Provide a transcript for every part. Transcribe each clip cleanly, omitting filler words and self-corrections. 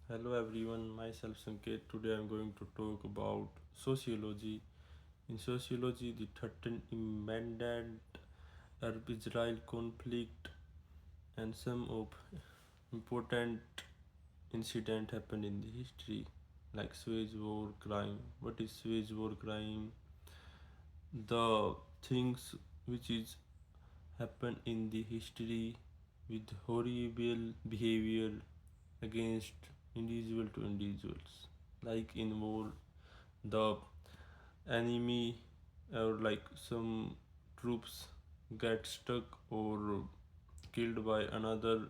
Hello everyone, myself Sanket. Today I'm going to talk about sociology. In sociology, the 13th Amendment, Arab-Israel conflict, and some of important incident happened in the history, like Suez War crime. What is Suez War crime? The things which is happened in the history with horrible behavior against individual to individuals, like in war the enemy or like some troops get stuck or killed by another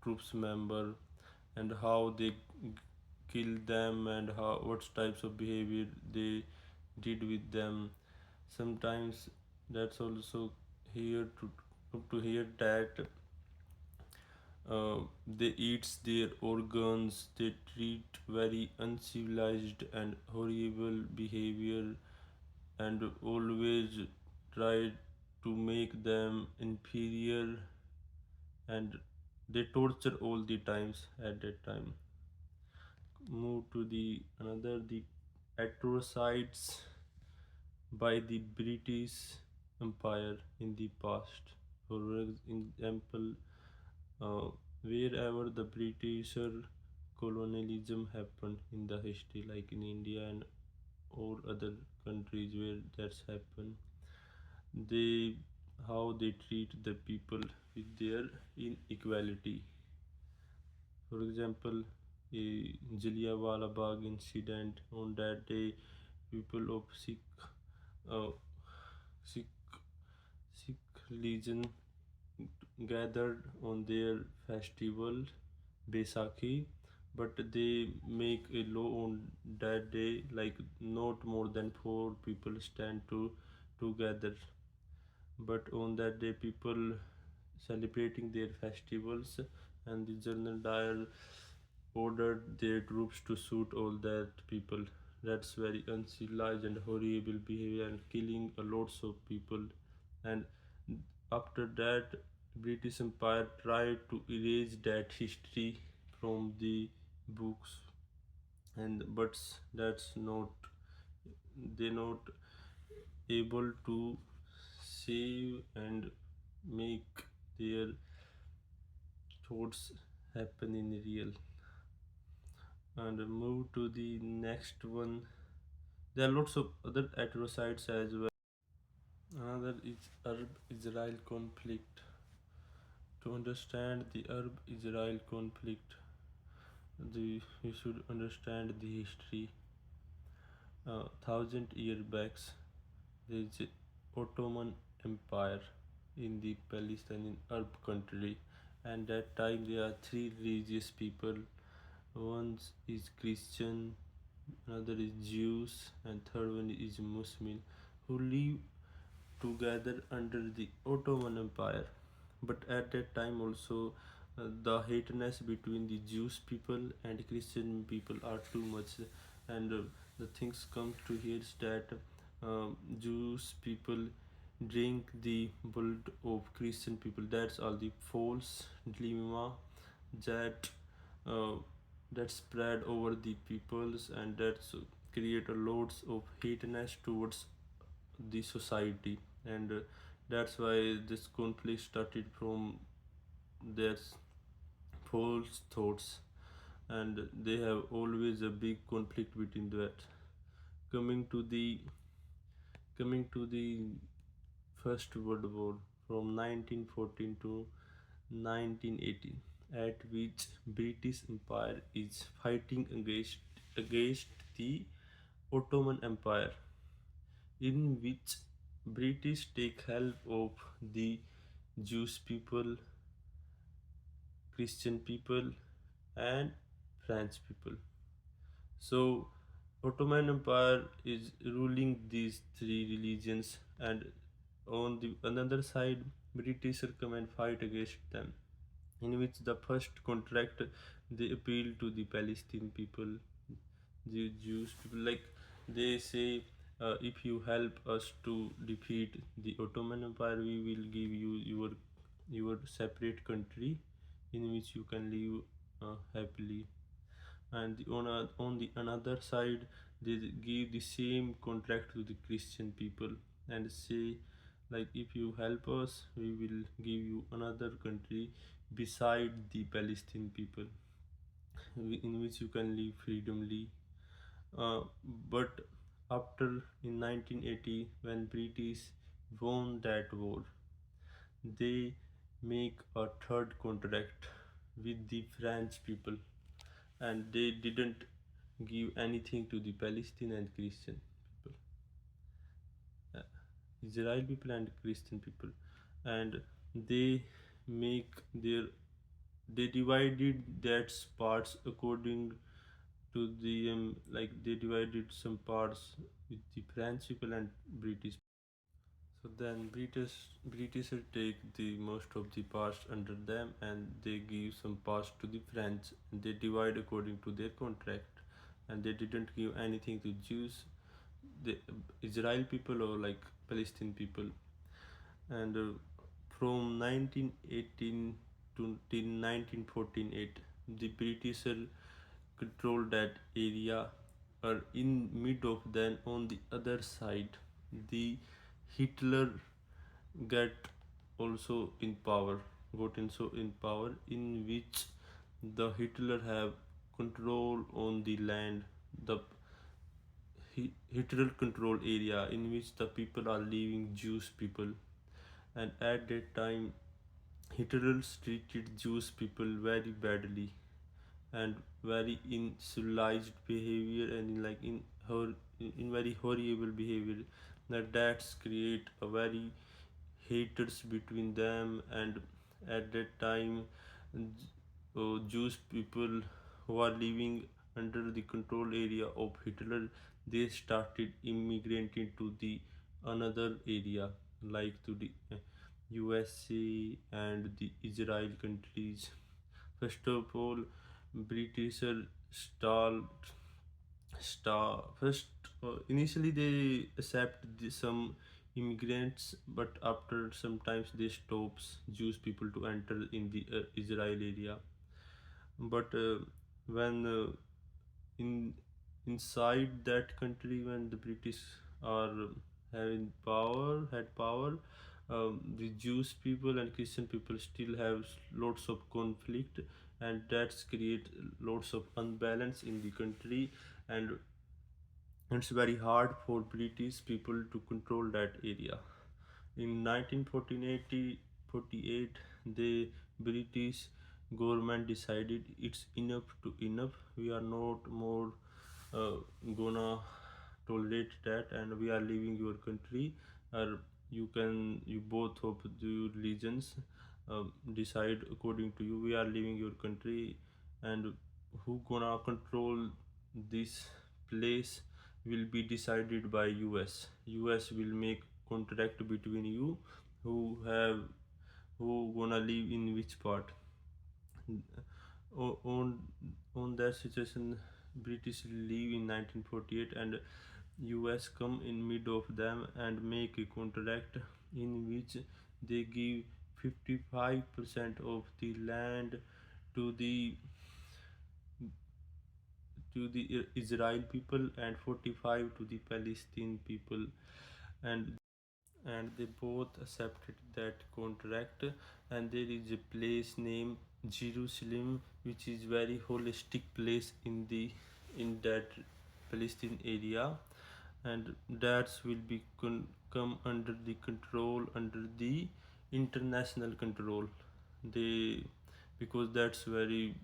troops member, and how they kill them, and how what types of behavior they did with them. Sometimes that's also here to hear that they eat their organs, they treat very uncivilized and horrible behavior, and always try to make them inferior, and they torture all the times at that time. Move to the another the atrocities by the British Empire in the past. For example, uh, wherever the Britisher colonialism happened in the history, like in India and or other countries where that's happened, they how they treat the people with their inequality. For example, a Jallianwala Bagh incident. On that day, people of uh, Sikh Sikh religion gathered on their festival Baisakhi, but they make a law on that day, like not more than four people stand together. But on that day, people celebrating their festivals, and the General Dyer ordered their troops to shoot all that people. That's very uncivilized and horrible behavior, and killing a lots of people. And after that, British Empire tried to erase that history from the books, and but that's not, they not able to save and make their thoughts happen in real. And move to the next one. There are lots of other atrocities as well. Another is Arab Israel conflict. To understand the Arab Israel conflict, we should understand the history. Thousand year backs, there is a Ottoman Empire in the Palestinian Arab country, and that time there are three religious people. One is Christian, another is Jews, and third one is Muslim, who live together under the Ottoman Empire. But at that time also, the hateness between the Jewish people and Christian people are too much, and the things come to here is that Jewish people drink the blood of Christian people. That's all the false dilemma that uh, that spread over the peoples, and that's create a lots of hateness towards the society. And that's why this conflict started from their false thoughts, and they have always a big conflict between that. coming to the Coming to the First World War from 1914 to 1918, at which British Empire is fighting against the Ottoman Empire, in which British take help of the Jewish people, Christian people, and French people. So Ottoman Empire is ruling these three religions, and on the another side, British come and fight against them. In which the first contract, they appeal to the Palestinian people, the Jewish people, like they say, if you help us to defeat the Ottoman Empire, we will give you your separate country in which you can live happily. and on the another side they give the same contract to the Christian people and say, like, if you help us we will give you another country beside the Palestinian people, in which you can live freedomly. uh, but after in 1980, when British won that war, they make a third contract with the French people, and they didn't give anything to the Palestinian and Christian people, uh, Israel people and Christian people, and they make their they divided that parts according to the like they divided some parts with the French people and British. So then British will take the most of the parts under them, and they give some parts to the French, and they divide according to their contract, and they didn't give anything to Jews, the Israel people or like Palestinian people. And from 1918 to till 1948, the British controlled that area. Or in mid of then on the other side, the Hitler get also in power, got also in power, in which the Hitler have control on the land, the Hitler control area in which the people are living, Jewish people. And at that time Hitler treated Jewish people very badly and very incivilized behavior, and in very horrible behavior, that's create a very haters between them. And at that time Jewish people who are living under the control area of Hitler, they started immigrating to the another area, like to the USA and the Israel countries. First of all, British stalled star first. Initially they accept some immigrants, but after sometimes they stops Jewish people to enter in the Israel area. But when in inside that country, when the British are having power had power, the Jewish people and Christian people still have lots of conflict, and that's create lots of unbalance in the country. And it's very hard for British people to control that area. In 1948, the British government decided it's enough to enough. We are not more uh, gonna tolerate that, and we are leaving your country. Or you both of the religions decide according to you. We are leaving your country, and who gonna control this place will be decided by US. US will make contract between you who have who gonna live in which part. On that situation, British leave in 1948, and US come in mid of them and make a contract in which they give 55% of the land to the Israel people and 45 to the Palestine people. And they both accepted that contract. And there is a place named Jerusalem, which is very holistic place in that Palestine area, and that will be come under the control, under the international control. They, because that's very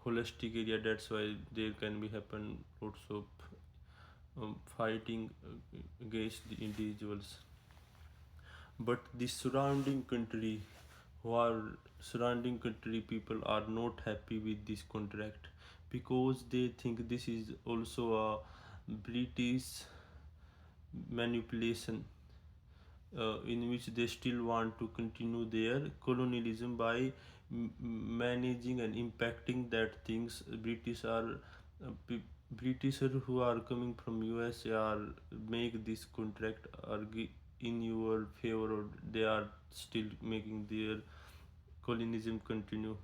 holistic area, that's why there can be happen lots of fighting against the individuals. But the who are surrounding country people are not happy with this contract, because they think this is also a British manipulation, in which they still want to continue their colonialism by managing and impacting that things. British who are coming from US are make this contract in your favor, or they are still making their colonialism continue.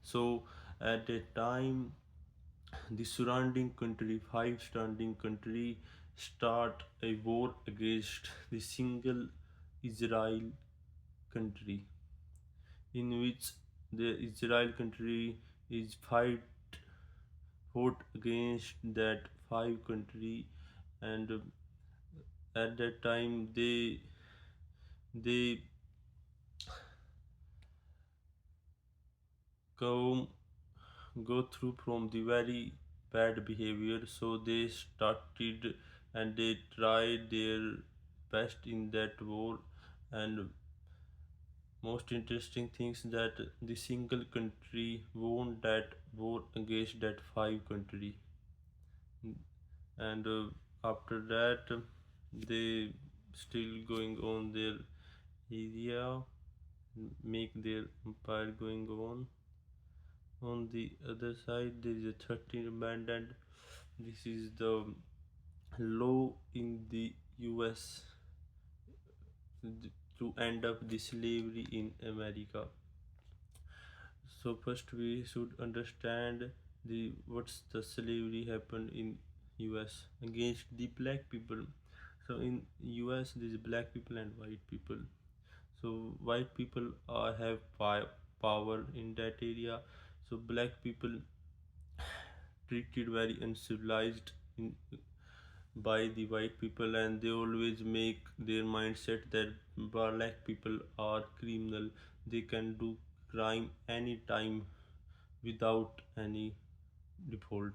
So at that time the surrounding country, five surrounding country, start a war against the single Israel country, in which the Israel country is fought against that five country, and at that time they come go through from the very bad behavior, so they started and they tried their best in that war. And most interesting things that the single country won that war against that five country. And after that, they still going on their area, make their empire going on the other side. There is a 13 abandoned. This is the law in the US to end up the slavery in America. So first we should understand the what's the slavery happened in US against the black people. So in US there is black people and white people. So white people have power in that area. So black people treated very uncivilized in, by the white people, and they always make their mindset that black people are criminal. They can do crime anytime without any default,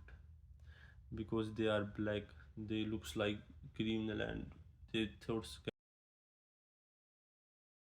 because they are black. They looks like criminal and their thoughts